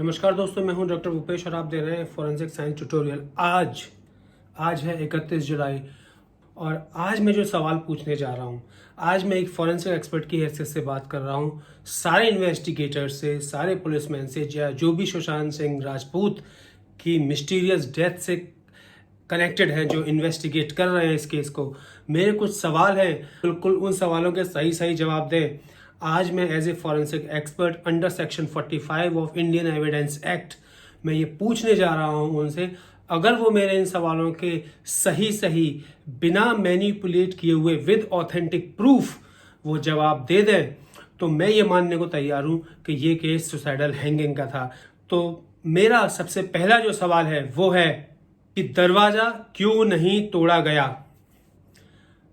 नमस्कार दोस्तों, मैं हूं डॉक्टर भूपेश और आप दे रहे हैं फॉरेंसिक साइंस ट्यूटोरियल। आज है 31 जुलाई और आज मैं जो सवाल पूछने जा रहा हूं, आज मैं एक फॉरेंसिक एक्सपर्ट की हैसियत से बात कर रहा हूं, सारे इन्वेस्टिगेटर से, सारे पुलिसमैन से, जो भी सुशांत सिंह राजपूत की मिस्टीरियस डेथ से कनेक्टेड हैं, जो इन्वेस्टिगेट कर रहे हैं इस केस को। मेरे कुछ सवाल हैं, बिल्कुल उन सवालों के सही सही जवाब दें। आज मैं as a forensic expert under section 45 of Indian Evidence Act मैं ये पूछने जा रहा हूं उनसे, अगर वो मेरे इन सवालों के सही बिना मैनिपुलेट किए हुए विद ऑथेंटिक प्रूफ वो जवाब दे दें तो मैं ये मानने को तैयार हूं कि ये केस सुसाइडल हैंगिंग का था। तो मेरा सबसे पहला जो सवाल है वो है कि दरवाजा क्यों नहीं तोड़ा गया।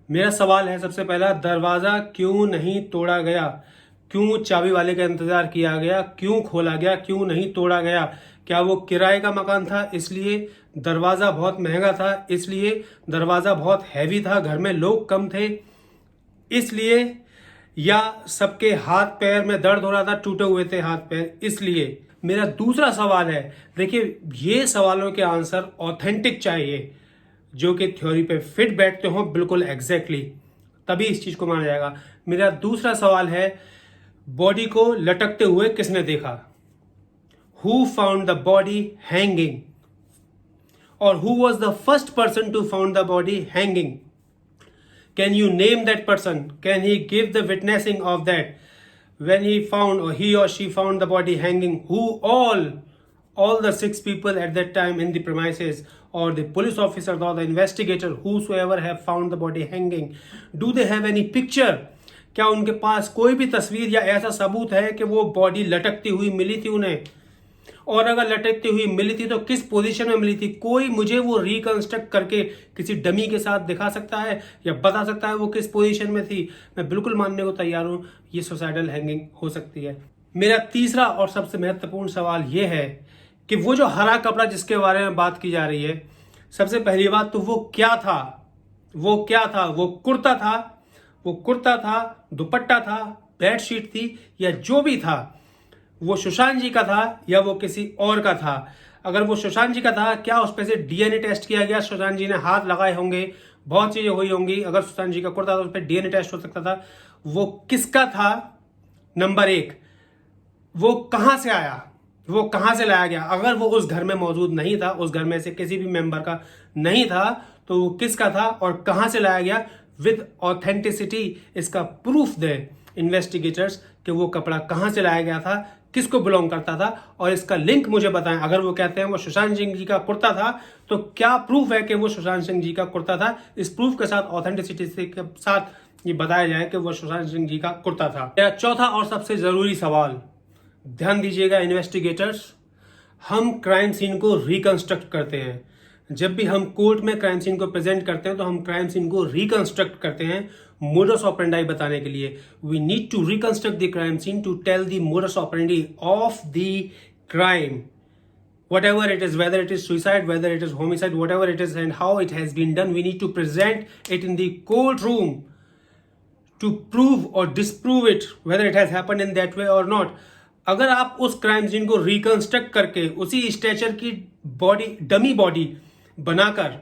मेरा सवाल है सबसे पहला, दरवाजा क्यों नहीं तोड़ा गया? क्यों चाबी वाले का इंतजार किया गया? क्यों खोला गया? क्यों नहीं तोड़ा गया? क्या वो किराए का मकान था इसलिए? दरवाजा बहुत महंगा था इसलिए? दरवाजा बहुत हैवी था, घर में लोग कम थे इसलिए? या सबके हाथ पैर में दर्द हो रहा था, टूटे हुए थे हाथ पैर इसलिए? मेरा दूसरा सवाल है, देखिए ये सवालों के आंसर ऑथेंटिक चाहिए, जो कि थ्योरी पे फिट बैठते हो बिल्कुल एग्जैक्टली, तभी इस चीज को माना जाएगा। मेरा दूसरा सवाल है, बॉडी को लटकते हुए किसने देखा? Who found the body hanging? और who was the first person to found the body hanging? Can you name that person? Can he give the witnessing of that when he found, or he or she found the body hanging? Who all the 6 people at that time in the premises, or the police officer or the investigator, whosoever have found the body hanging, do they have any picture? क्या उनके पास कोई भी तस्वीर या ऐसा सबूत है कि वो बॉडी लटकती हुई मिली थी उन्हें? और अगर लटकती हुई मिली थी तो किस पोजीशन में मिली थी? कोई मुझे वो रिकंस्ट्रक्ट करके किसी डमी के साथ दिखा सकता है या बता सकता है वो किस पोजीशन में थी? मैं बिल्कुल मानने को तैयार हूं ये सुसाइडल हैंगिंग हो सकती है। मेरा तीसरा और सबसे महत्वपूर्ण सवाल ये है कि वो जो हरा कपड़ा जिसके बारे में बात की जा रही है, सबसे पहली बात तो वो क्या था? वो क्या था? वो कुर्ता था? वो कुर्ता था, दुपट्टा था, बेडशीट थी, या जो भी था वो सुशांत जी का था या वो किसी और का था? अगर वो सुशांत जी का था, क्या उस पर से डीएनए टेस्ट किया गया? सुशांत जी ने हाथ लगाए होंगे, बहुत चीजें हुई होंगी। अगर सुशांत जी का कुर्ता था, उस पर डीएनए टेस्ट हो सकता था। वो किसका था? नंबर 1, वो कहां से आया? वो कहां से लाया गया? अगर वो उस घर में मौजूद नहीं था, उस घर में से किसी भी मेंबर का नहीं था, तो वो किसका था और कहां से लाया गया? विद ऑथेंटिसिटी इसका प्रूफ दे इन्वेस्टिगेटर्स कि वो कपड़ा कहां से लाया गया था, किसको बिलोंग करता था, और इसका लिंक मुझे बताएं। अगर वो कहते हैं वो सुशांत सिंह जी का कुर्ता था, तो क्या प्रूफ है कि वो सुशांत सिंह जी का कुर्ता था? इस प्रूफ के साथ, ऑथेंटिसिटी के साथ ये बताया जाए कि वो सुशांत सिंह जी का कुर्ता था। मेरा चौथा और सबसे जरूरी सवाल, ध्यान दीजिएगा इन्वेस्टिगेटर्स, हम क्राइम सीन को रिकंस्ट्रक्ट करते हैं। जब भी हम कोर्ट में क्राइम सीन को प्रेजेंट करते हैं तो हम क्राइम सीन को रिकंस्ट्रक्ट करते हैं मोडस ऑपरेंडी बताने के लिए। We need to reconstruct the crime scene to tell the modus operandi of the crime, whatever it is, whether it is suicide, whether it is homicide, whatever it is, and how it has been done. We need to present it in the courtroom to prove or disprove it, whether it has happened in that way or not. अगर आप उस crime scene को reconstruct करके उसी stretcher की body, dummy body बनाकर,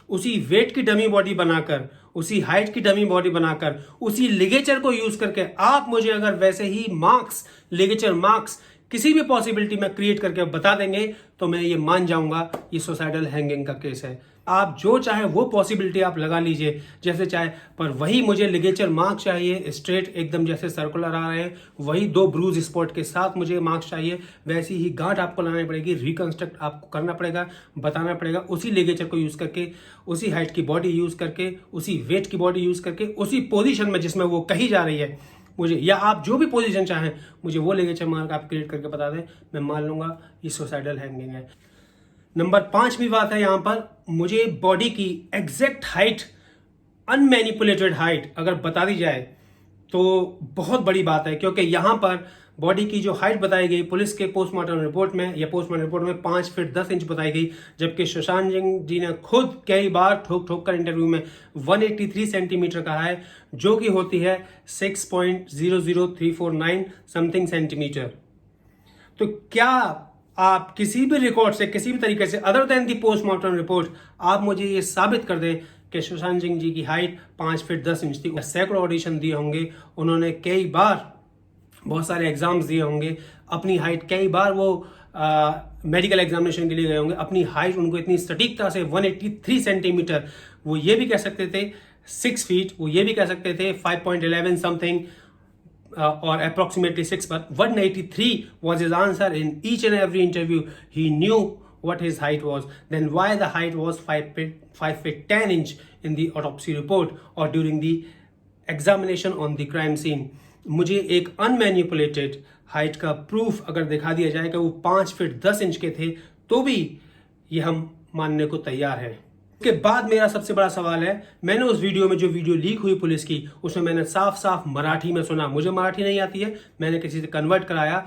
उसी wait की डमी बॉडी बनाकर, उसी हाइट की डमी बॉडी बनाकर, उसी लिगेचर को यूज करके आप मुझे अगर वैसे ही मार्क्स, लिगेचर मार्क्स किसी भी पॉसिबिलिटी में क्रिएट करके बता देंगे तो मैं ये मान जाऊंगा ये सुसाइडल हैंगिंग का केस है। आप जो चाहे वो पॉसिबिलिटी आप लगा लीजिए जैसे चाहे, पर वही मुझे लिगेचर मार्क चाहिए, स्ट्रेट एकदम जैसे सर्कुलर आ रहे हैं, वही 2 ब्रूज स्पॉट के साथ मुझे मार्क्स चाहिए। वैसी ही गांठ आपको लानी पड़ेगी, रिकंस्ट्रक्ट आपको करना पड़ेगा, बताना पड़ेगा, उसी लिगेचर को यूज करके, उसी हाइट की बॉडी यूज करके, उसी वेट की बॉडी यूज करके, उसी पोजिशन में जिसमें वो कही जा रही है मुझे, या आप जो भी पोजीशन चाहें मुझे वो लिगेचर मार्क आप क्रिएट करके बता दें, मैं मान लूंगा ये सुसाइडल हैंगिंग है। नंबर 5 बात है, यहां पर मुझे बॉडी की एग्जैक्ट हाइट, अनमैनिपुलेटेड हाइट अगर बता दी जाए तो बहुत बड़ी बात है, क्योंकि यहां पर बॉडी की जो हाइट बताई गई पुलिस के पोस्टमार्टम रिपोर्ट में, या पोस्टमार्टम रिपोर्ट में 5 फीट 10 इंच बताई गई, जबकि सुशांत सिंह जी ने खुद कई बार ठोक ठोक कर इंटरव्यू में 183 सेंटीमीटर कहा है, जो कि होती है 6.00349 समथिंग सेंटीमीटर। तो क्या आप किसी भी रिकॉर्ड से, किसी भी तरीके से अदर देन दी पोस्टमार्टम रिपोर्ट, आप मुझे ये साबित कर दें कि सुशांत सिंह जी की हाइट 5 फीट 10 इंच थी। सैकड़ों ऑडिशन दिए होंगे उन्होंने, कई बार बहुत सारे एग्जाम्स दिए होंगे, अपनी हाइट कई बार वो मेडिकल एग्जामिनेशन के लिए गए होंगे, अपनी हाइट उनको इतनी सटीकता से 183 सेंटीमीटर, वो ये भी कह सकते थे 6 फीट, वो ये भी कह सकते थे 5.11 समथिंग और अप्रोक्सीमेटली 6, पर 183 was his answer in each and every interview. He knew what his height was. Then why the height was 5 feet 10 inch in the autopsy report or during the examination on the crime scene? मुझे एक अनमैनिपुलेटेड height का proof अगर दिखा दिया जाए कि वो 5 feet 10 inch के थे, तो भी ये हम मानने को तैयार है। उसके बाद मेरा सबसे बड़ा सवाल है, मैंने उस वीडियो में, जो वीडियो लीक हुई पुलिस की, उसमें मैंने साफ साफ मराठी में सुना, मुझे मराठी नहीं आती है, मैंने किसी से कन्वर्ट कराया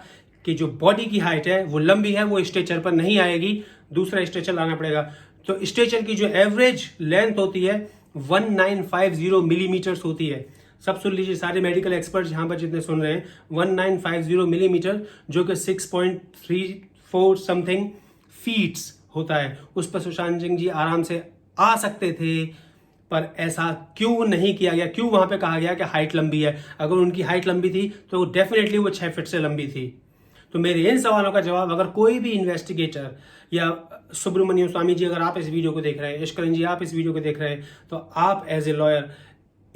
कि जो बॉडी की हाइट है वो लंबी है, वो स्ट्रेचर पर नहीं आएगी, दूसरा स्ट्रेचर लाना पड़ेगा। तो स्ट्रेचर की जो एवरेज लेंथ होती है 1950 मिलीमीटर्स होती है। सब सुन लीजिए सारे मेडिकल एक्सपर्ट्स यहाँ पर जितने सुन रहे हैं, 1950 मिलीमीटर, जो कि 6.34 समथिंग फीट्स होता है। उस पर सुशांत सिंह जी आराम से आ सकते थे, पर ऐसा क्यों नहीं किया गया? क्यों वहां पे कहा गया कि हाइट लंबी है? अगर उनकी हाइट लंबी थी तो डेफिनेटली वो 6 फीट से लंबी थी। तो मेरे इन सवालों का जवाब अगर कोई भी इन्वेस्टिगेटर, या सुब्रमण्यम स्वामी जी अगर आप इस वीडियो को देख रहे हैं, यशकरण जी आप इस वीडियो को देख रहे हैं, तो आप एज ए लॉयर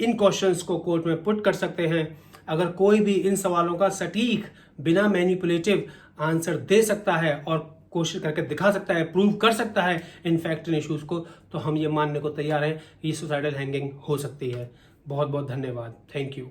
इन क्वेश्चंस को कोर्ट में पुट कर सकते हैं। अगर कोई भी इन सवालों का सटीक, बिना मैनिपुलेटिव आंसर दे सकता है और कोशिश करके दिखा सकता है, प्रूव कर सकता है इन फैक्ट इन इश्यूज को, तो हम ये मानने को तैयार हैं कि सुसाइडल हैंगिंग हो सकती है। बहुत बहुत धन्यवाद। Thank you.